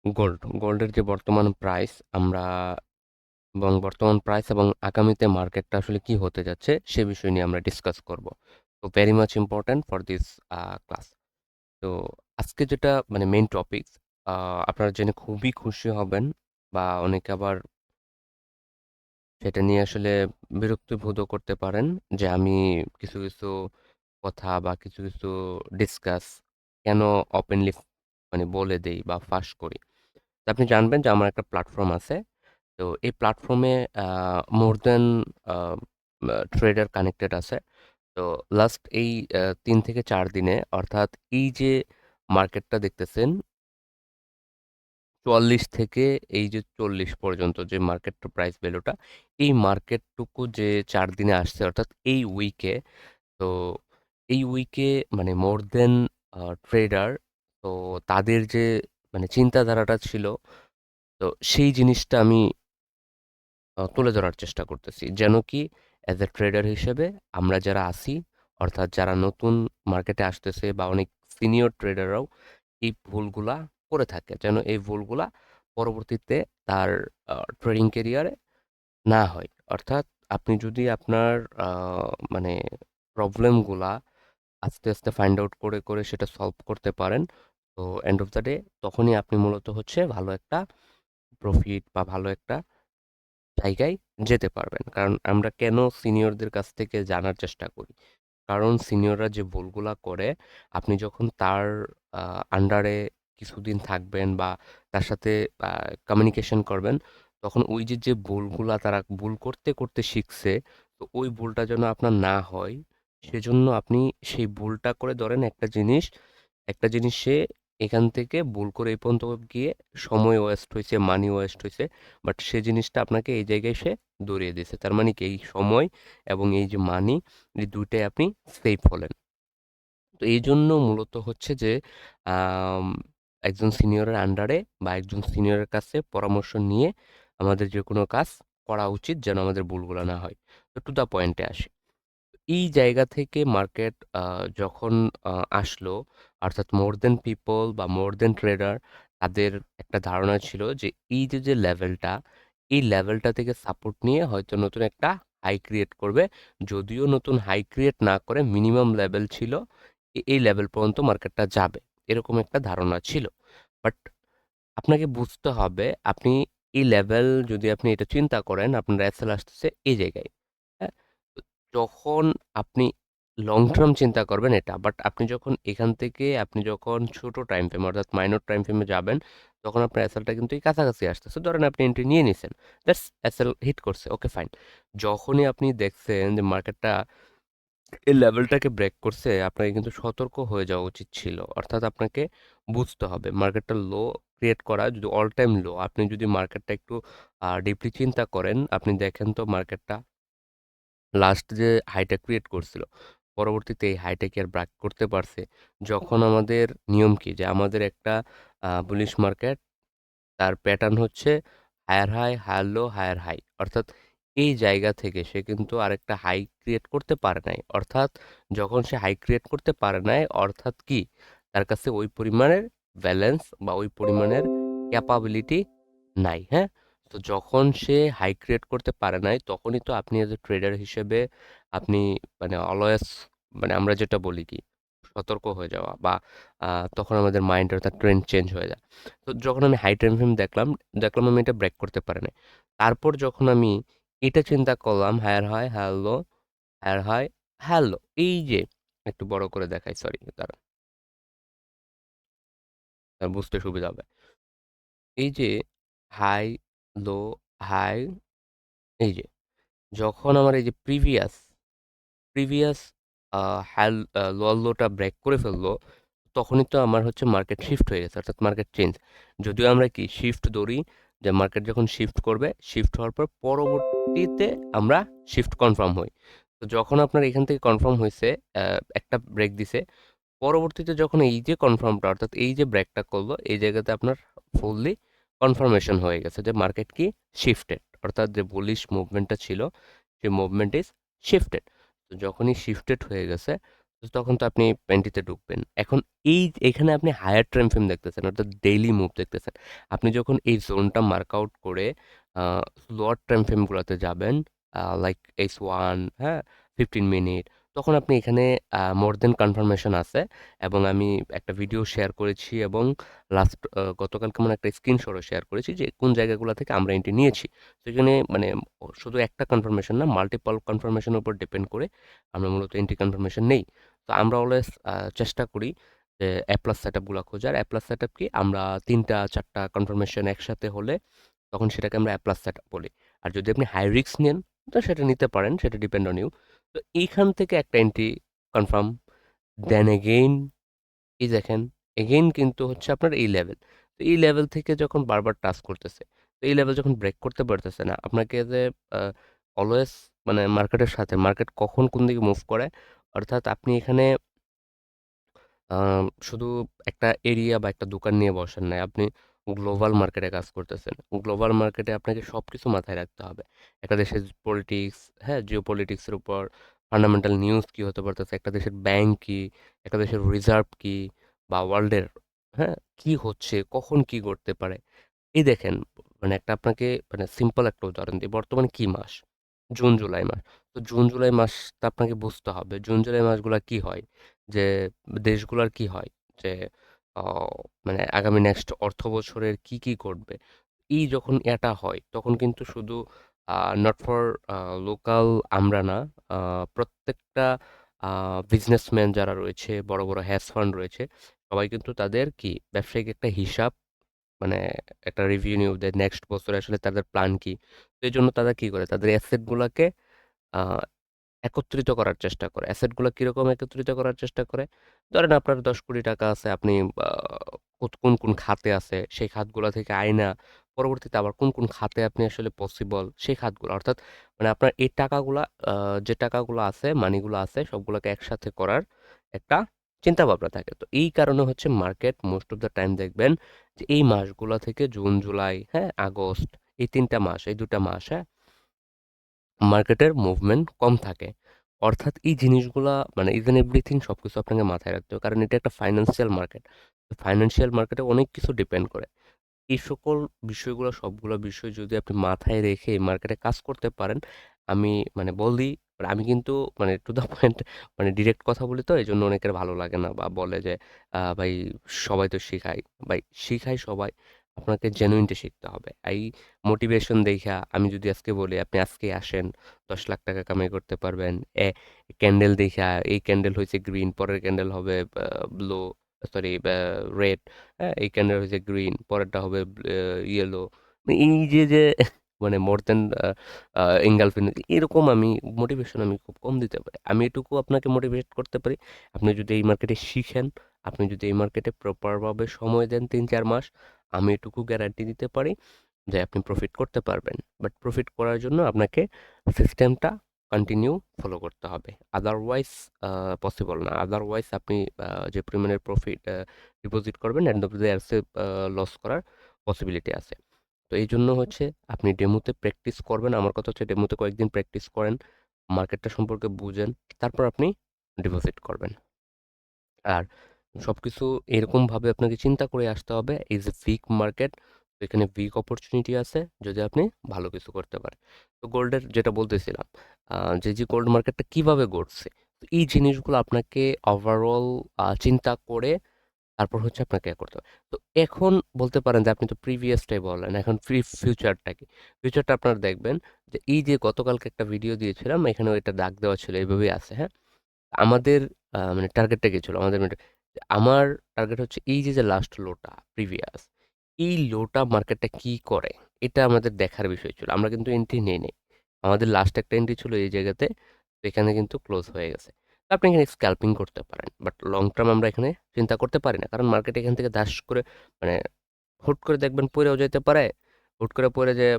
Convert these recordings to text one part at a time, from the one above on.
গোল্ডের যে বর্তমান প্রাইস এবং আগামীতে মার্কেটটা আসলে কি হতে যাচ্ছে সে বিষয় নিয়ে আমরা ডিসকাস করব। তো very much important for this class. তো আজকে যেটা মানে মেইন টপিক, আপনারা জেনে খুবই খুশি হবেন বা অনেকে আবার সেটা নিয়ে আসলে বিরক্তি বোধও করতে পারেন যে আমি কিছু কিছু কথা বা কিছু কিছু ডিসকাস কেন ওপেনলি মানে বলে দেই বা ফাঁস করি। তো আপনি জানবেন যে আমার একটা প্ল্যাটফর্ম আছে। তো এই প্ল্যাটফর্মে মোর দেন ট্রেডার কানেক্টেড আছে। তো লাস্ট এই ৩ থেকে ৪ দিনে, অর্থাৎ এই যে মার্কেটটা দেখতেছেন ৪৪ থেকে এই যে ৪০ পর্যন্ত যে মার্কেট প্রাইস ভ্যালুটা, এই মার্কেটটুকু যে ৪ দিনে আসছে, অর্থাৎ এই উইকে। তো এই উইকে মানে মোর দেন ট্রেডার, তো তাদের যে মানে চিন্তাধারাটা ছিল, তো সেই জিনিসটা আমি তুলে ধরার চেষ্টা করতেছি যেন কি অ্যাজ এ ট্রেডার হিসেবে আমরা যারা আছি, অর্থাৎ যারা নতুন মার্কেটে আসতেছে বা অনেক সিনিয়র ট্রেডাররাও এই ভুলগুলা করে থাকে, যেন এই ভুলগুলা পরবর্তীতে তার ট্রেডিং ক্যারিয়ারে না হয়। অর্থাৎ আপনি যদি আপনার মানে প্রবলেমগুলা আস্তে আস্তে ফাইন্ড আউট করে করে সেটা সলভ করতে পারেন, তো এন্ড অফ দ্য ডে তখনই আপনি মূলত হচ্ছে ভালো একটা প্রফিট বা ভালো একটা জায়গায় যেতে পারবেন। কারণ আমরা কেন সিনিয়রদের কাছ থেকে জানার চেষ্টা করি? কারণ সিনিয়ররা যে ভুলগুলা করে, আপনি যখন তার আন্ডারে কিছুদিন থাকবেন বা তার সাথে কমিউনিকেশন করবেন, তখন ওই যে যে ভুলগুলা তারা ভুল করতে করতে শিখছে, তো ওই ভুলটা যেন আপনার না হয়, সেজন্য আপনি সেই ভুলটা করে ধরেন একটা জিনিস সে এখান থেকে ভুল করে এই পর্যন্ত গিয়ে সময় ওয়েস্ট হয়েছে, মানি ওয়েস্ট হয়েছে, বাট সে জিনিসটা আপনাকে এই জায়গায় সে ধরিয়ে দিয়েছে। তার মানে কি এই সময় এবং এই যে মানি, এই দুইটাই আপনি সেভ হলেন। তো এই জন্য মূলত হচ্ছে যে আম, একজন সিনিয়রের আন্ডারে বা একজন সিনিয়রের কাছে পরামর্শ নিয়ে আমাদের যে কোনো কাজ করা উচিত, যেন আমাদের ভুলগুলো না হয়। তো টু দা পয়েন্টে আসি। এই জায়গা থেকে মার্কেট যখন আসলো, অর্থাৎ মোর দেন পিপল বা মোর দেন ট্রেডার, তাদের একটা ধারণা ছিল যে এই যে যে লেভেলটা, এই লেভেলটা থেকে সাপোর্ট নিয়ে হয়তো নতুন একটা হাই ক্রিয়েট করবে। যদিও নতুন হাই ক্রিয়েট না করে মিনিমাম লেভেল ছিল, এই লেভেল পর্যন্ত মার্কেটটা যাবে, এরকম একটা ধারণা ছিল। বাট আপনাকে বুঝতে হবে, আপনি এই লেভেল যদি আপনি এটা চিন্তা করেন, আপনার এসএল আসতেছে এই জায়গায়। হ্যাঁ, তো যখন আপনি লং টার্ম চিন্তা করবেন এটা, বাট আপনি যখন এখান থেকে আপনি যখন ছোট টাইম ফ্রেম অর্থাৎ মাইনর টাইম ফ্রেমে যাবেন, তখন আপনার এসএলটা কিন্তু এই কাছাকাছি আসতেছে। ধরেন আপনি এন্ট্রি নিয়ে নিছেন, দ্যাটস এসএল হিট করছে, ওকে ফাইন। যখনই আপনি দেখছেন যে মার্কেটটা এই লেভেলটাকে ব্রেক করছে, আপনাকে কিন্তু সতর্ক হয়ে যাওয়া উচিত ছিল। অর্থাৎ আপনাকে বুঝতে হবে মার্কেটটা লো ক্রিয়েট করা যদি অল টাইম লো, আপনি যদি মার্কেটটা একটু ডিপলি চিন্তা করেন, আপনি দেখেন তো মার্কেটটা লাস্ট যে হাইটা ক্রিয়েট করছিল, পরবর্তীতে এই হাইটা কি আর ব্রেক করতে পারছে? যখন আমাদের নিয়ম কি যে আমাদের একটা বুলিশ মার্কেট, তার প্যাটার্ন হচ্ছে higher high, higher low, higher high. অর্থাৎ এই জায়গা থেকে সে কিন্তু আরেকটা হাই ক্রিয়েট করতে পারে নাই। অর্থাৎ যখন সে হাই ক্রিয়েট করতে পারে নাই, অর্থাৎ কি তার কাছে ওই পরিমাণের ব্যালেন্স বা ওই পরিমাণের ক্যাপাবিলিটি নাই। হ্যাঁ, তো যখন সে হাই ক্রিয়েট করতে পারে নাই, তখনই তো আপনি এজ এ ট্রেডার হিসেবে আপনি মানে অলওয়েজ মানে আমরা যেটা বলি কি সতর্ক হয়ে যাওয়া বা তখন আমাদের মাইন্ড অর্থাৎ ট্রেন্ড চেঞ্জ হয়ে যায়। তো যখন আমি হাই টাইম ফ্রেম দেখলাম, দেখলাম আমি এটা ব্রেক করতে পারি নাই। তারপর যখন আমি এটা চিন্তা করলাম higher high, higher low, higher high, higher low, এই যে একটু বড় করে দেখাই, সরি, তার বুঝতে সুবিধা হবে। এই যে হাই, লো, হাই, এই যে যখন আমার এই যে প্রিভিয়াস প্রিভিয়াস হাই লোটা ব্রেক করে ফেললো, তখনই তো আমার হচ্ছে মার্কেট শিফট হয়ে গেছে, অর্থাৎ মার্কেট চেঞ্জ। যদিও আমরা কি শিফট ধরি যে মার্কেট যখন শিফট করবে, শিফট হওয়ার পর পরবর্তীতে আমরা শিফট কনফার্ম হই। তো যখন আপনার এখান থেকে কনফার্ম হয়েছে, একটা ব্রেক দিছে, পরবর্তীতে যখন এই যে কনফার্মটা অর্থাৎ এই যে ব্রেকটা করলো, এই জায়গাতে আপনার ফুললি কনফার্মেশন হয়ে গেছে যে মার্কেট কি শিফটেড, অর্থাৎ যে বুলিশ মুভমেন্টটা ছিল সেই মুভমেন্ট ইজ শিফটেড। তো যখনই শিফটেড হয়ে গেছে, তো তখন তো আপনি পেন্টিতে ঢুকবেন। এখন এখানে আপনি হায়ার টাইম ফ্রেম দেখতেছেন, অর্থাৎ ডেইলি মুভ দেখতেছেন। আপনি যখন এই জোনটা মার্ক আউট করে লোয়ার টাইম ফ্রেম গুলাতে যাবেন, লাইক S1, হ্যাঁ, 15 মিনিট, তখন আপনি এখানে মোর দেন কনফার্মেশন আছে। এবং আমি একটা ভিডিও শেয়ার করেছি এবং গতকালকে মানে একটা স্ক্রিনশটও শেয়ার করেছি যে কোন জায়গাগুলো থেকে আমরা এন্ট্রি নিয়েছি। তো এখানে মানে শুধু একটা কনফার্মেশন না, মাল্টিপল কনফার্মেশনের উপর ডিপেন্ড করে আমরা মূলত এন্ট্রি কনফার্মেশন নেই। তো আমরা অলওয়েজ চেষ্টা করি যে এ প্লাস সেট আপগুলো খোঁজার। এ প্লাস সেট আপ কি, আমরা 3টা 4টা কনফার্মেশন একসাথে হলে তখন সেটাকে আমরা এ প্লাস সেট আপ বলি। আর যদি আপনি হাই রিস্ক নেন, তো সেটা নিতে পারেন, সেটা ডিপেন্ড অন ইউ। তো এইখান থেকে একটা এন্ট্রি কনফার্ম, দেন এগেইন এই দেখেন, এগেইন কিন্তু হচ্ছে আপনার এই লেভেল। তো এই লেভেল থেকে যখন বারবার টাচ করতেছে, তো এই লেভেল যখন ব্রেক করতে পারতেছে না, আপনাকে যে অলওয়েজ মানে মার্কেটের সাথে, মার্কেট কখন কোন দিকে মুভ করে, অর্থাৎ আপনি এখানে শুধু একটা এরিয়া বা একটা দোকান নিয়ে বসেন নাই। আপনি গ্লোবাল মার্কেটে কাজ করতেছেন। গ্লোবাল মার্কেটে আপনাকে সবকিছু মাথায় রাখতে হবে। একটা দেশের পলিটিক্স, হ্যাঁ? জিওপলিটিক্স এর উপর ফান্ডামেন্টাল নিউজ কি হতে পারতেছে, একটা দেশের ব্যাংক কি, একটা দেশের রিজার্ভ কি, বা ওয়ার্ল্ডের, হ্যাঁ, কি হচ্ছে, কখন কি ঘটতে পারে। এই দেখেন, মানে একটা আপনাকে মানে সিম্পল একটা উদাহরণ দিই। বর্তমানে কি মাস? জুন, জুলাই মাস। তো জুন, জুলাই মাসটা আপনাকে বুঝতে হবে। জুন, জুলাই মাসগুলা কি হয়? যে দেশগুলার কি হয়? যে অ মানে আগামী নেক্সট অর্থ বছরের কি, কি ঘটবে? এই যখন এটা হয়, তখন কিন্তু শুধু আ নট ফর লোকাল আমরা না, আ প্রত্যেকটা আ বিজনেসম্যান যারা রয়েছে, বড়, বড় হ্যাজ ফান্ড রয়েছে, সবাই কিন্তু তাদের কি ব্যবসায়িক একটা হিসাব, মানে একটা রিভিউ নিউ দেয় নেক্সট বছরে আসলে তাদের প্ল্যান কি। তো এইজন্য তারা কি করে? তাদের অ্যাসেট গুলাকে আ একত্রিত করার চেষ্টা করে। অ্যাসেট গুলা কিরকম একত্রিত করার চেষ্টা করে? ধরেন আপনার ৳১০,০০,০০,০০০ আছে, আপনি আ কোন, কোন খাতে আছে, সেই খাতগুলা থেকে আইনা পরবর্তীতে আবার কোন, কোন খাতে আপনি আসলে পসিবল সেই খাতগুলা। অর্থাৎ মানে আপনার এই টাকাগুলা, আ যে টাকাগুলা আছে, মানিগুলা আছে, সবগুলাকে একসাথে করার একটা চিন্তাভাবনা থাকে। তো এই কারণে হচ্ছে market most of the time দেখবেন যে এই মাসগুলা থেকে জুন, জুলাই, হ্যাঁ, আগস্ট, এই ৩ টা মাস, এই ২ টা মাস, হ্যাঁ, মার্কেটের মুভমেন্ট কম থাকে। অর্থাৎ এই জিনিসগুলা মানে ইচ অ্যান্ড এভরিথিং সবকিছু আপনাকে মাথায় রাখতে হবে। কারণ এটা একটা ফাইন্যান্সিয়াল মার্কেট। ফাইন্যান্সিয়াল মার্কেটে অনেক কিছু ডিপেন্ড করে। এই সকল বিষয়গুলো, সবগুলো বিষয় যদি আপনি মাথায় রেখে মার্কেটে কাজ করতে পারেন, আমি মানে বলি, মানে আমি কিন্তু মানে টু দ্য পয়েন্ট মানে ডিরেক্ট কথা বলি, তো এজন্য অনেকের ভালো লাগে না বা বলে যে ভাই সবাই তো শিখায়। ভাই শিখায় সবাই। আপনাকে জেনুইনটা শিখতে হবে। এই মোটিভেশন দেইখা আমি যদি আজকে বলি আপনি আজকেই আসেন, ৳১০,০০,০০০ কামাই করতে পারবেন। ক্যান্ডেল দেইখা এই ক্যান্ডেল হইছে গ্রিন, পরের ক্যান্ডেল হবে ব্লু, সরি রেড। হ্যাঁ, এই ক্যান্ডেল হচ্ছে গ্রিন, পরেরটা হবে ইয়েলো। এই যে মানে মোর দ্যান এঙ্গালফিন, এরকম আমি মোটিভেশন আমি খুব কম দিতে পারি। আমি এটুকু আপনাকে মোটিভেট করতে পারি, আপনি যদি এই মার্কেটে শিখেন, আপনি যদি এই মার্কেটে প্রপারভাবে সময় দেন ৩-৪ মাস, আমি এটুকু গ্যারান্টি দিতে পারি যে আপনি প্রফিট করতে পারবেন। বাট প্রফিট করার জন্য আপনাকে সিস্টেমটা কন্টিনিউ ফলো করতে হবে। আদারওয়াইজ পসিবল না। আদারওয়াইজ আপনি যে পরিমাণের প্রফিট ডিপোজিট করবেন, এন্ড অফ দ্য ইয়ারসে লস করার পসিবিলিটি আছে। তো এইজন্য হচ্ছে আপনি ডেমোতে প্র্যাকটিস করবেন। আমার কথা হচ্ছে ডেমোতে কয়েকদিন প্র্যাকটিস করেন, মার্কেটটা সম্পর্কে বুঝেন, তারপর আপনি ডিপোজিট করবেন। আর সবকিছু এরকমভাবে আপনাকে চিন্তা করে আসতে হবে, এই যে উইক মার্কেট, এখানে উইক অপরচুনিটি আছে যদি আপনি ভালো কিছু করতে পারেন। তো গোল্ডের যেটা বলতেছিলাম, যে গোল্ড মার্কেটটা কিভাবে গড়ছে, তো এই জিনিসগুলো আপনাকে ওভারঅল চিন্তা করে তারপর হচ্ছে আপনাকে করতে হবে। তো এখন বলতে পারেন যে আপনি তো প্রিভিয়াসটাই বললেন, এখন ফিউচারটা কি? ফিউচারটা আপনারা দেখবেন যে এই যে গতকালকে একটা ভিডিও দিয়েছিলাম, এখানেও এটা দাগ দেওয়া ছিল, এভাবেই আছে, হ্যাঁ? আমাদের মানে টার্গেটটা কি ছিল? আমার টার্গেট হচ্ছে এই যে লাস্ট লোটা প্রিভিয়াস, এই লোটা মার্কেটটা কি করে? এটা আমাদের দেখার বিষয় ছিল। আমরা কিন্তু এন্ট্রি নেই নাই। আমাদের লাস্ট একটা এন্ট্রি ছিল এই জায়গাতে। তো এখানে কিন্তু ক্লোজ হয়ে গেছে। তো আপনি এখানে স্ক্যাল্পিং করতে পারেন। বাট লং টার্ম আমরা এখানে চিন্তা করতে পারি না। কারণ মার্কেট এখান থেকে দাস করে মানে হুট করে দেখবেন পইড়াও যাইতে পারে। হুট করে পইড়া যেয়ে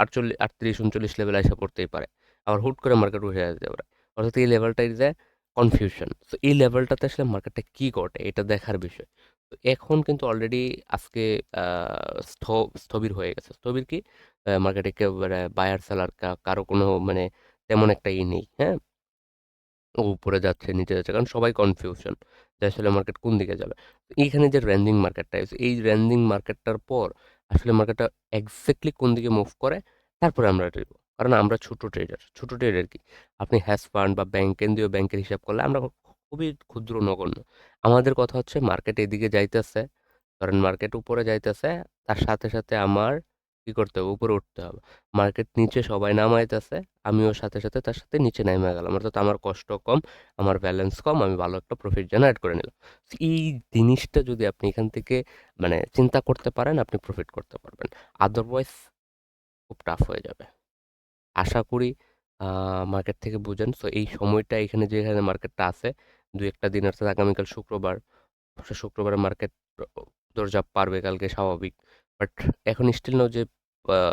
38-39 লেভেলে আইসা পড়তেই পারে। আবার হুট করে মার্কেট উঠে যেতে পারে। অর্থাৎ এই লেভেলটা ইজ এ কনফিউশন। সো এই লেভেলটাতে আসলে মার্কেটটা কি ঘটে এটা দেখার বিষয়। তো এখন কিন্তু অলরেডি আজকে আ স্থ স্থবির হয়ে গেছে। স্থবির কি? মার্কেটে একেবারে বায়ার সেলার কারো কোনো মানে তেমন একটা নেই। হ্যাঁ? ও উপরে যাচ্ছে, নিচে যাচ্ছে। কারণ সবাই কনফিউশন যে আসলে মার্কেট কোন দিকে যাবে। তো এইখানে যে রেঞ্জিং মার্কেটটা আছে, এই রেঞ্জিং মার্কেটটার পর আসলে মার্কেটটা এক্সাক্টলি কোন দিকে মুভ করে, তারপরে আমরা দেখব। কারণ আমরা ছোট ট্রেডার। ছোট ট্রেডার কি? আপনি হ্যাজ ফান্ড বা ব্যাংক কেন্দ্রীয় ব্যাংকের হিসাব করলে আমরা খুবই ক্ষুদ্র নগণ্য। আমাদের কথা হচ্ছে মার্কেট এদিকে যাইতেছে, ধরেন মার্কেট উপরে যাইতেছে, তার সাথে সাথে আমার কি করতে হবে? উপরে উঠতে হবে। মার্কেট নিচে সবাই নামাইতেছে, আমিও সাথে সাথে তার সাথে নিচে নেমে গেলাম, অর্থাৎ আমার কষ্ট কম, আমার ব্যালেন্স কম, আমি ভালো একটা প্রফিট জেনারেট করে নিলাম। So, এই জিনিসটা যদি আপনি এখান থেকে মানে চিন্তা করতে পারেন, আপনি প্রফিট করতে পারবেন। আদারওয়াইজ খুব টাফ হয়ে যাবে। আশা করি মার্কেট থেকে বুঝেন। সো এই সময়টা এখানে যেখানে মার্কেটটা আছে, দুই একটা দিন, অর্থাৎ আগামীকাল শুক্রবার, অবশ্য শুক্রবারে মার্কেট দরজা পারবে কালকে, স্বাভাবিক। বাট এখন স্টিল নাও যে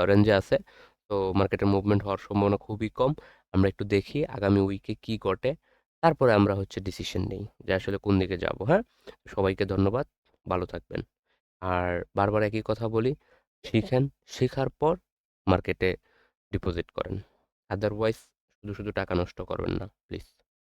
রেঞ্জে আছে, তো মার্কেটের মুভমেন্ট হওয়ার সম্ভাবনা খুবই কম। আমরা একটু দেখি আগামী উইকে কি ঘটে, তারপরে আমরা হচ্ছে ডিসিশন নেই যে আসলে কোন দিকে যাব। হ্যাঁ, সবাইকে ধন্যবাদ, ভালো থাকবেন। আর বারবার একই কথা বলি, শিখেন, শেখার পর মার্কেটে ডিপোজিট করেন। আদারওয়াইজ শুধু শুধু টাকা নষ্ট করবেন না প্লিজ।